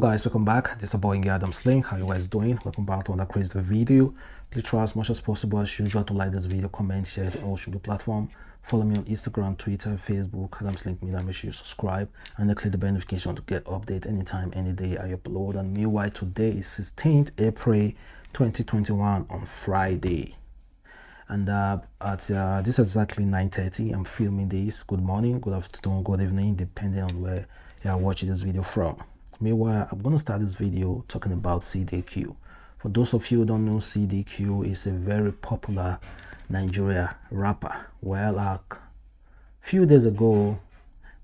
guys, welcome back. This is boy Adamslink. How you guys doing? Welcome back to another crazy video. Please try as much as possible as usual to like this video, comment, share it on all social platform. Follow me on Instagram, Twitter, Facebook, adamslinkmedia. Make sure you subscribe and click the bell notification to get updates anytime, any day I upload. And meanwhile, today is 16th April 2021 on Friday. And this is exactly 9:30. I'm filming this. Good morning, good afternoon, good evening, depending on where you are watching this video from. Meanwhile, I'm going to start this video talking about CDQ. For those of you who don't know, CDQ is a very popular Nigeria rapper. Well, a few days ago,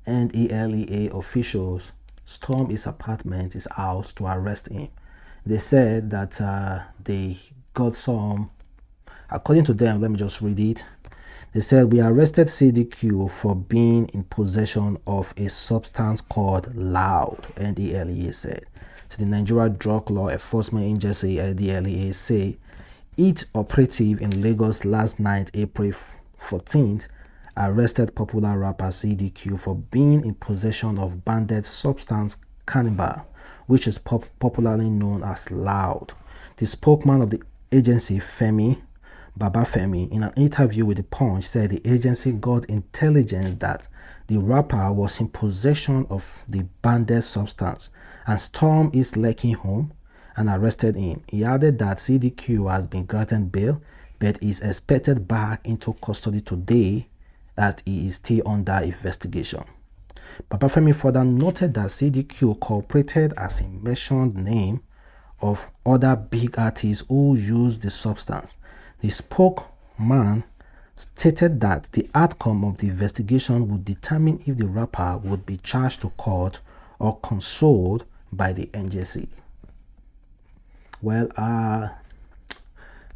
NDLEA officials stormed his apartment, his house, to arrest him. They said that they got some, according to them, let me just read it. They said, "We arrested CDQ for being in possession of a substance called loud," NDLEA said. So the Nigeria Drug Law Enforcement Agency, NDLEA, say its operative in Lagos last night, April 14th, arrested popular rapper CDQ for being in possession of banned substance cannabis, which is popularly known as loud. The spokesman of the agency, Baba Femi, in an interview with The Punch, said the agency got intelligence that the rapper was in possession of the banned substance and stormed his Lekki home and arrested him. He added that CDQ has been granted bail but is expected back into custody today as he is still under investigation. Baba Femi further noted that CDQ cooperated as he mentioned the name of other big artists who used the substance. The spokesman stated that the outcome of the investigation would determine if the rapper would be charged to court or consoled by the NJC. Well,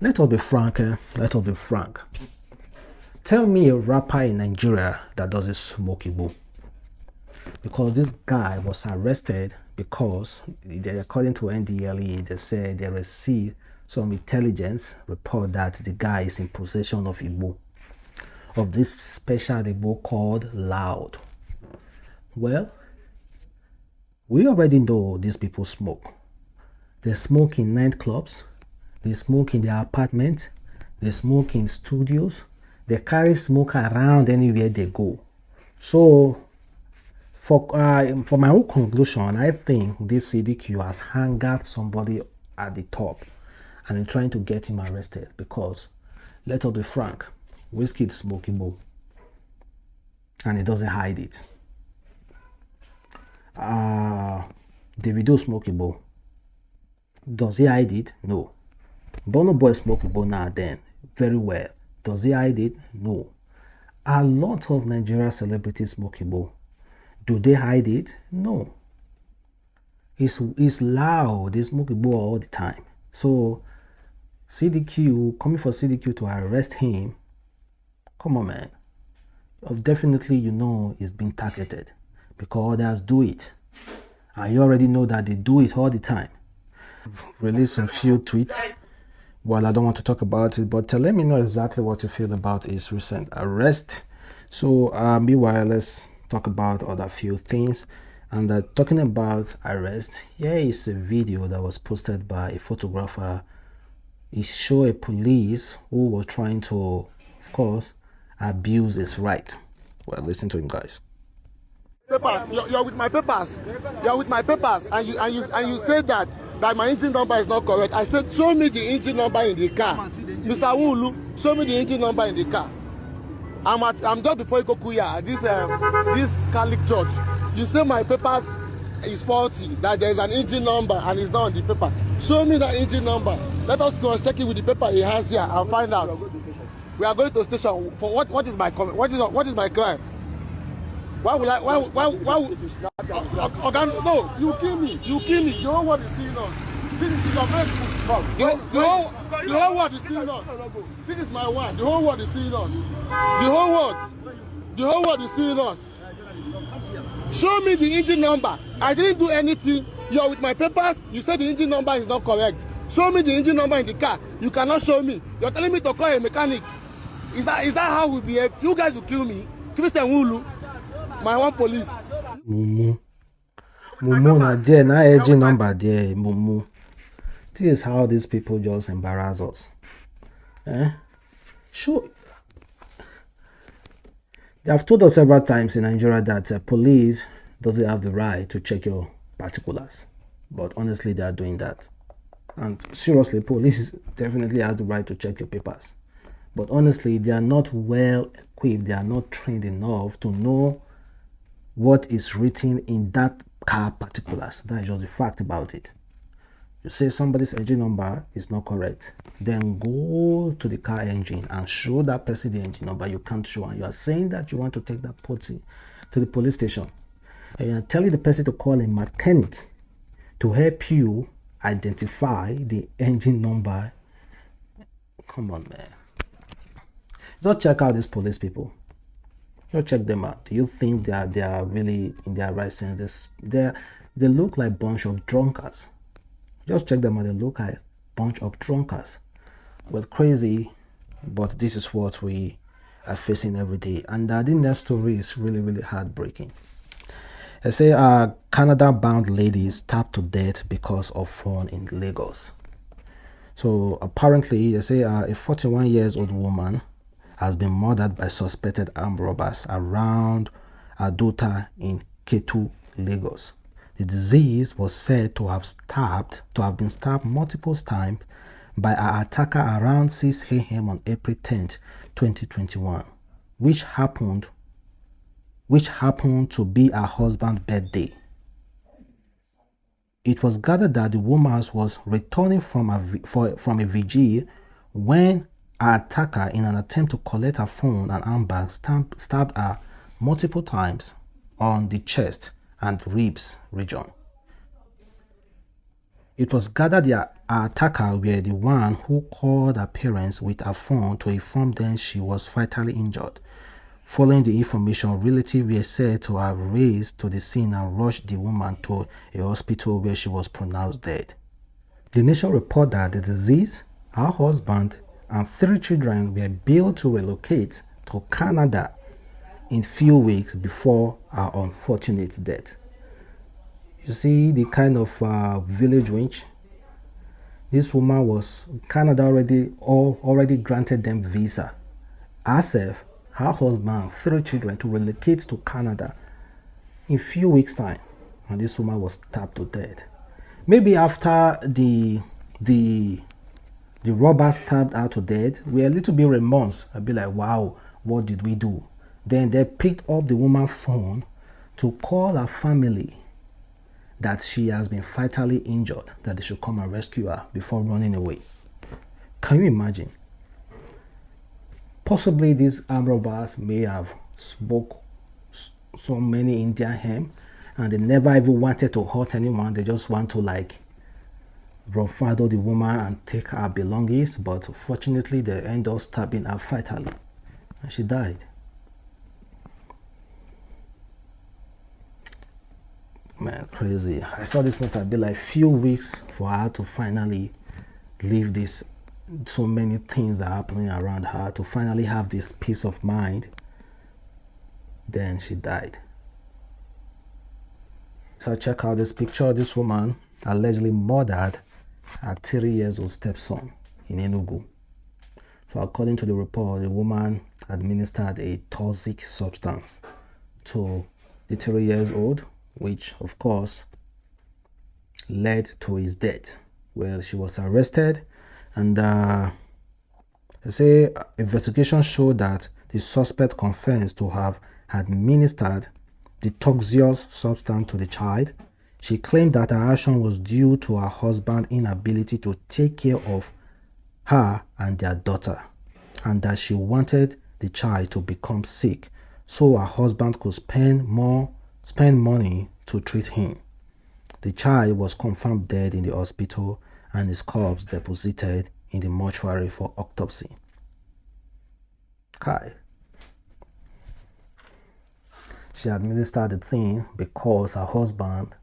let us be frank. Tell me a rapper in Nigeria that doesn't smoke Igbo. Because this guy was arrested because, according to NDLEA, they said they received some intelligence report that the guy is in possession of Igbo, of this special Igbo called loud. Well, we already know these people smoke. They smoke in nightclubs, they smoke in their apartments, they smoke in studios, they carry smoke around anywhere they go. So, for my own conclusion, I think this CDQ has hung out somebody at the top and in trying to get him arrested, because let us be frank, Wizkid smoke Igbo and he doesn't hide it. Davido smoke Igbo. Does he hide it? No. Burna Boy smoke Igbo now then, very well. Does he hide it? No. A lot of Nigeria celebrities smoke Igbo. Do they hide it? No. It's loud. They smoke Igbo all the time. So CDQ, coming for CDQ to arrest him, come on, man. Definitely, you know, he's been targeted because others do it. And you already know that they do it all the time. Release some few tweets. Well, I don't want to talk about it, but let me know exactly what you feel about his recent arrest. So, meanwhile, let's talk about other few things. And talking about arrest, here is a video that was posted by a photographer. It showed a police who was trying to, of course, abuse his right. Well, listen to him, guys. Papers. You're with my papers. You're with my papers, and you said that my engine number is not correct. I said, show me the engine number in the car, Mr. Wulu. Show me the engine number in the car. I'm just before Ikokuya, this Catholic church. You say my papers is faulty, that there is an engine number and it's not on the paper. Show me that engine number. Let us cross-check it with the paper he has here and find out. We are going to station for what is my comment? What is my crime? Why will no, you kill me. The whole world is seeing us. This is your Facebook. The whole world is seeing us. This is my wife. The whole world is seeing us. The whole world is seeing us. Show me the engine number. I didn't do anything. You're with my papers. You said the engine number is not correct. Show me the engine number in the car. You cannot show me. You're telling me to call a mechanic. Is that how we behave? You guys will kill me. Christian Wulu, my one police. Mumu na there, na engine number there, Mumu. This is how these people just embarrass us. Sure. They have told us several times in Nigeria that police doesn't have the right to check your particulars. But honestly, they are doing that. And seriously, police definitely has the right to check your papers. But honestly, they are not well equipped. They are not trained enough to know what is written in that car particulars. That is just the fact about it. You say somebody's engine number is not correct, then go to the car engine and show that person the engine number. You can't show, and you are saying that you want to take that person to the police station, and you are telling the person to call a mechanic to help you identify the engine number. Come on, man. Just check out these police people. Just check them out. Do you think they are really in their right senses? They look like a bunch of drunkards. Just check them out. They look like a bunch of drunkards. Well, crazy, but this is what we are facing every day. And the next story is really, really heartbreaking. They say a Canada-bound lady is stabbed to death because of phone in Lagos. So apparently, they say a 41-year-old woman has been murdered by suspected armed robbers around Adota in Ketu, Lagos. The deceased was said to have been stabbed multiple times by an attacker around 6 a.m. on April 10, 2021, which happened to be her husband's birthday. It was gathered that the woman was returning from a vigil when an attacker, in an attempt to collect her phone and handbag, stabbed her multiple times on the chest and ribs region. It was gathered that her attacker were the one who called her parents with her phone to inform them she was fatally injured. Following the information, relatives were said to have raced to the scene and rushed the woman to a hospital where she was pronounced dead. The Nation reported that the deceased, her husband, and 3 children were billed to relocate to Canada in few weeks before her unfortunate death. You see the kind of village wench. This woman was Canada already granted them visa. Herself, her husband, 3 children to relocate to Canada in few weeks' time, and this woman was stabbed to death. Maybe after the robber stabbed her to death, we are a little bit remorse. I'd be like, wow, what did we do? Then they picked up the woman's phone to call her family that she has been fatally injured, that they should come and rescue her before running away. Can you imagine? Possibly these armed robbers may have smoked so many Indian hemp and they never even wanted to hurt anyone. They just want to bravado the woman and take her belongings, but fortunately they end up stabbing her fatally and she died. Man, crazy. I saw this must have been like few weeks for her to finally leave this, so many things that are happening around her, to finally have this peace of mind. Then she died. So check out this picture. This woman allegedly murdered her 3-year-old stepson in Enugu. So according to the report, the woman administered a toxic substance to the 3-year-old, which of course led to his death. Well, she was arrested, and they say investigation showed that the suspect confessed to have administered the toxic substance to the child. She claimed that her action was due to her husband's inability to take care of her and their daughter, and that she wanted the child to become sick so her husband could spend money to treat him. The child was confirmed dead in the hospital and his corpse deposited in the mortuary for autopsy. Kai. She administered the thing because her husband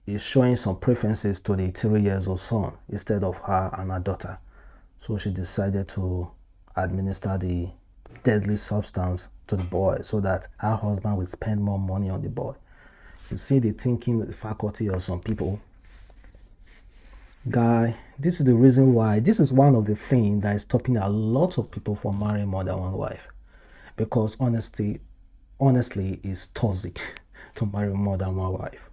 is showing some preferences to the 3-year-old son instead of her and her daughter. So she decided to administer the deadly substance to the boy so that her husband will spend more money on the boy. You see the thinking faculty of some people. Guy, this is the reason why, this is one of the things that is stopping a lot of people from marrying more than one wife. Because honestly, it's toxic to marry more than one wife.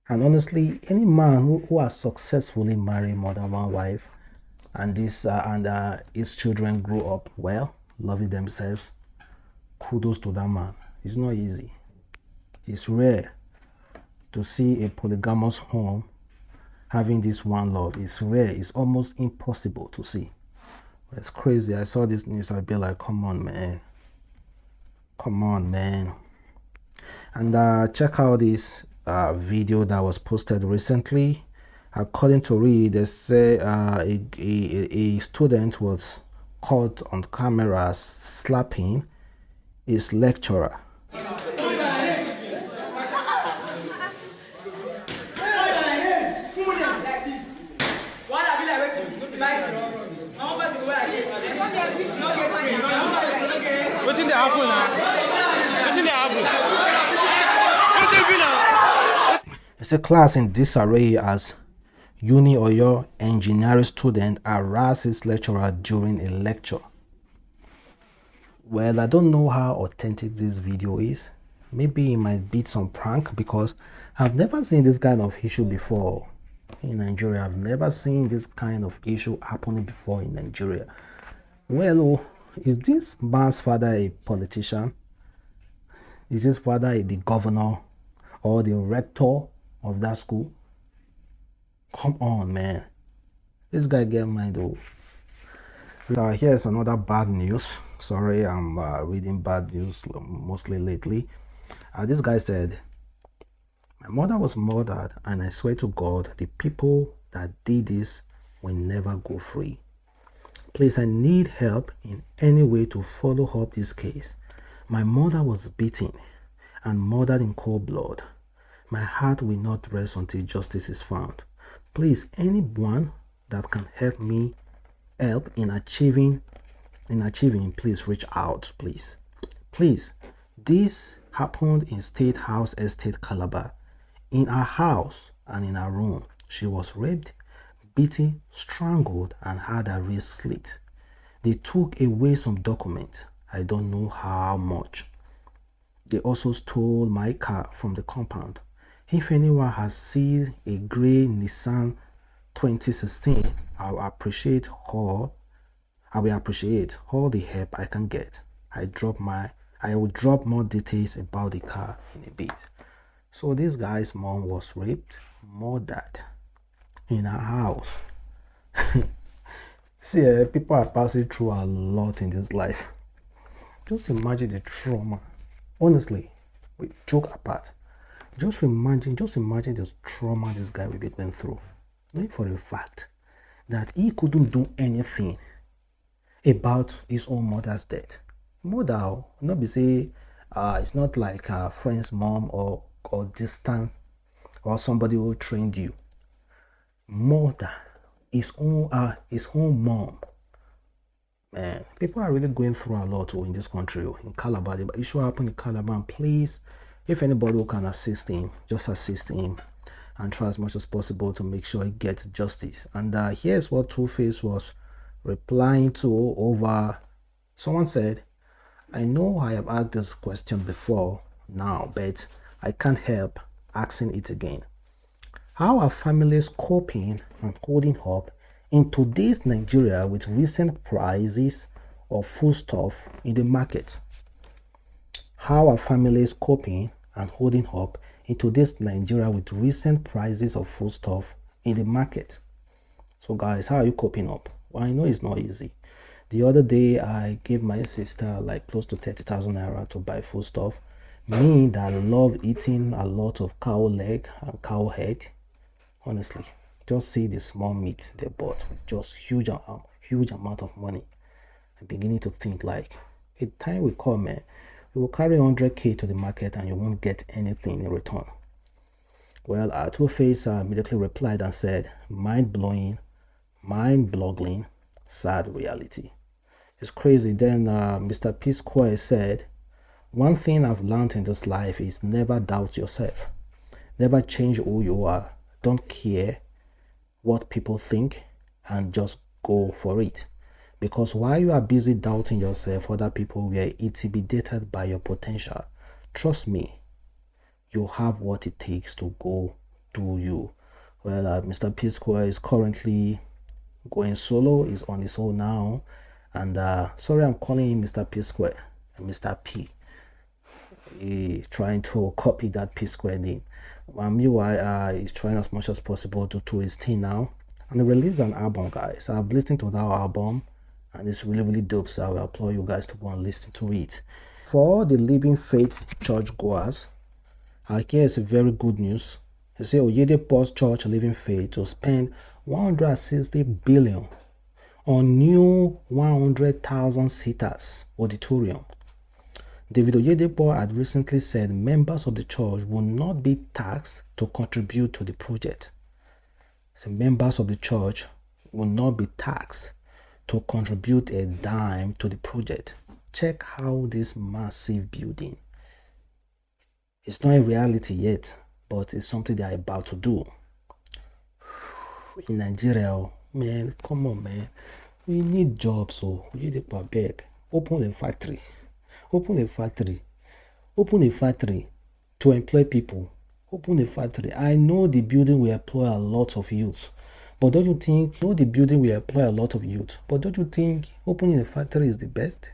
And honestly, any man who has successfully married more than one wife and his children grew up well, loving themselves, kudos to that man. It's not easy. It's rare to see a polygamous home having this one love. It's rare. It's almost impossible to see. It's crazy. I saw this news. I'd be like, come on, man. Come on, man. And check out this video that was posted recently. According to Reed, they say a student was caught on camera slapping his lecturer. It's a class in disarray as Uni Oyo engineering student harasses lecturer during a lecture. Well, I don't know how authentic this video is. Maybe it might be some prank because I've never seen this kind of issue before in Nigeria. I've never seen this kind of issue happening before in Nigeria. Well, is this man's father a politician? Is his father the governor or the rector of that school? Come on, man. This guy get mind though. Here's another bad news. Sorry, I'm reading bad news mostly lately. This guy said, my mother was murdered and I swear to God, the people that did this will never go free. Please, I need help in any way to follow up this case. My mother was beaten and murdered in cold blood. My heart will not rest until justice is found. Please, anyone that can help me in achieving, please reach out, please. Please, this happened in State House Estate, Calabar. In her house and in her room, she was raped, beaten, strangled, and had her wrist slit. They took away some documents. I don't know how much. They also stole my car from the compound. If anyone has seen a gray Nissan 2016, I will appreciate all the help I can get. I will drop more details about the car in a bit. So this guy's mom was raped, murdered in her house. See, people are passing through a lot in this life. Just imagine the trauma. Honestly, we joke apart. Just imagine the trauma this guy will be going through. Knowing for a fact that he couldn't do anything about his own mother's death. Mother, not be say it's not like a friend's mom or distant or somebody who trained you. Mother, his own mom. Man, people are really going through a lot in this country, in Calabar. The issue happened in Calabar. Please, if anybody who can assist him, just assist him and try as much as possible to make sure he gets justice. And here's what 2face was replying to over. Someone said, I know I have asked this question before now, but I can't help asking it again. How are families coping and holding up in today's Nigeria with recent prices of foodstuff in the market? How are families coping and holding up in today's Nigeria with recent prices of foodstuff in the market? So guys, how are you coping up? Well, I know it's not easy. The other day, I gave my sister like close to 30,000 naira to buy foodstuff. Me that love eating a lot of cow leg and cow head. Honestly, just see the small meat they bought with just huge amount of money. I'm beginning to think like, a time will come, man, you will carry 100k to the market and you won't get anything in return. Well, 2face immediately replied and said, mind-blowing, mind-boggling, sad reality. It's crazy. Then Mr. Psquare said, One thing I've learned in this life is never doubt yourself. Never change who you are. Don't care what people think and just go for it. Because while you are busy doubting yourself, other people were intimidated by your potential. Trust me, you have what it takes to go do you. Well, Mr. Psquare is currently going solo. He's on his own now. And sorry, I'm calling him Mr. Psquare, Mr. P. Trying to copy that Psquare name. Meanwhile, he's trying as much as possible to do his thing now. And he released an album, guys. I've listened to that album and it's really dope, so I will applaud you guys to go and listen to it. For all the Living Faith church goers, here's a very good news. They say Oyedepo's church Living Faith to spend 160 billion on new 100,000 seaters auditorium. David Oyedepo had recently said members of the church will not be taxed to contribute to the project. So members of the church will not be taxed to contribute a dime to the project. Check how this massive building, it's not a reality yet, but it's something they are about to do. In Nigeria, man, come on, man. We need jobs, so we need a beg. Open a factory. Open a factory. Open a factory to employ people. Open a factory. I know the building will employ a lot of youth. But don't you think, but don't you think opening a factory is the best?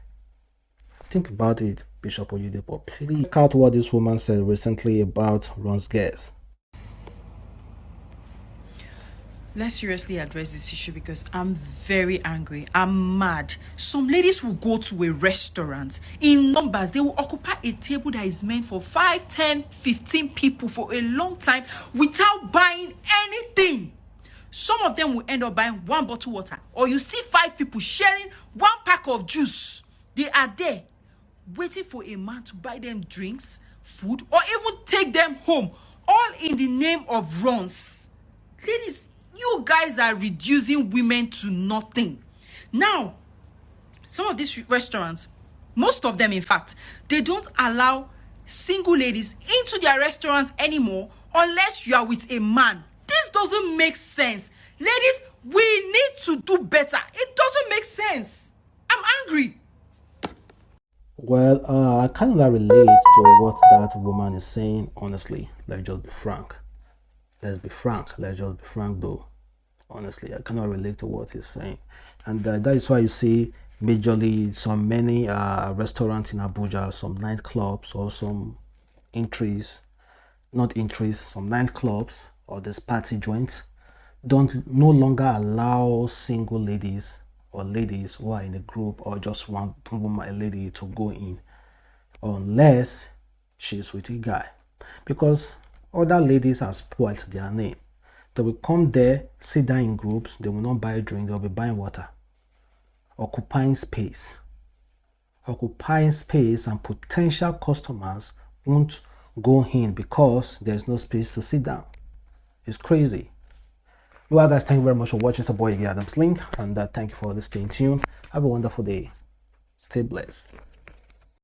Think about it, Bishop Oyedepo. Please check out what this woman said recently about Ron's gas. Let's seriously address this issue because I'm very angry. I'm mad. Some ladies will go to a restaurant in numbers. They will occupy a table that is meant for 5, 10, 15 people for a long time without buying anything. Some of them will end up buying 1 bottle of water, or you see 5 people sharing 1 pack of juice. They are there waiting for a man to buy them drinks, food, or even take them home, all in the name of runs. Ladies, you guys are reducing women to nothing. Now, some of these restaurants, most of them in fact, they don't allow single ladies into their restaurants anymore unless you are with a man. This doesn't make sense. Ladies, we need to do better. It doesn't make sense. I'm angry. Well, I kind of relate to what that woman is saying, honestly. Let's just be frank. Let's just be frank though. Honestly, I cannot relate to what he's saying. And that is why you see majorly many restaurants in Abuja, some nightclubs or some some nightclubs or this party joints no longer allow single ladies or ladies who are in a group or just one woman, a lady, to go in unless she's with a guy, because other ladies have spoiled their name. They will come there, sit down in groups, they will not buy a drink, they'll be buying water, occupying space, and potential customers won't go in because there's no space to sit down. It's crazy. Well, guys, thank you very much for watching. It's a boy, Adamslink, and thank you for staying tuned. Have a wonderful day. Stay blessed.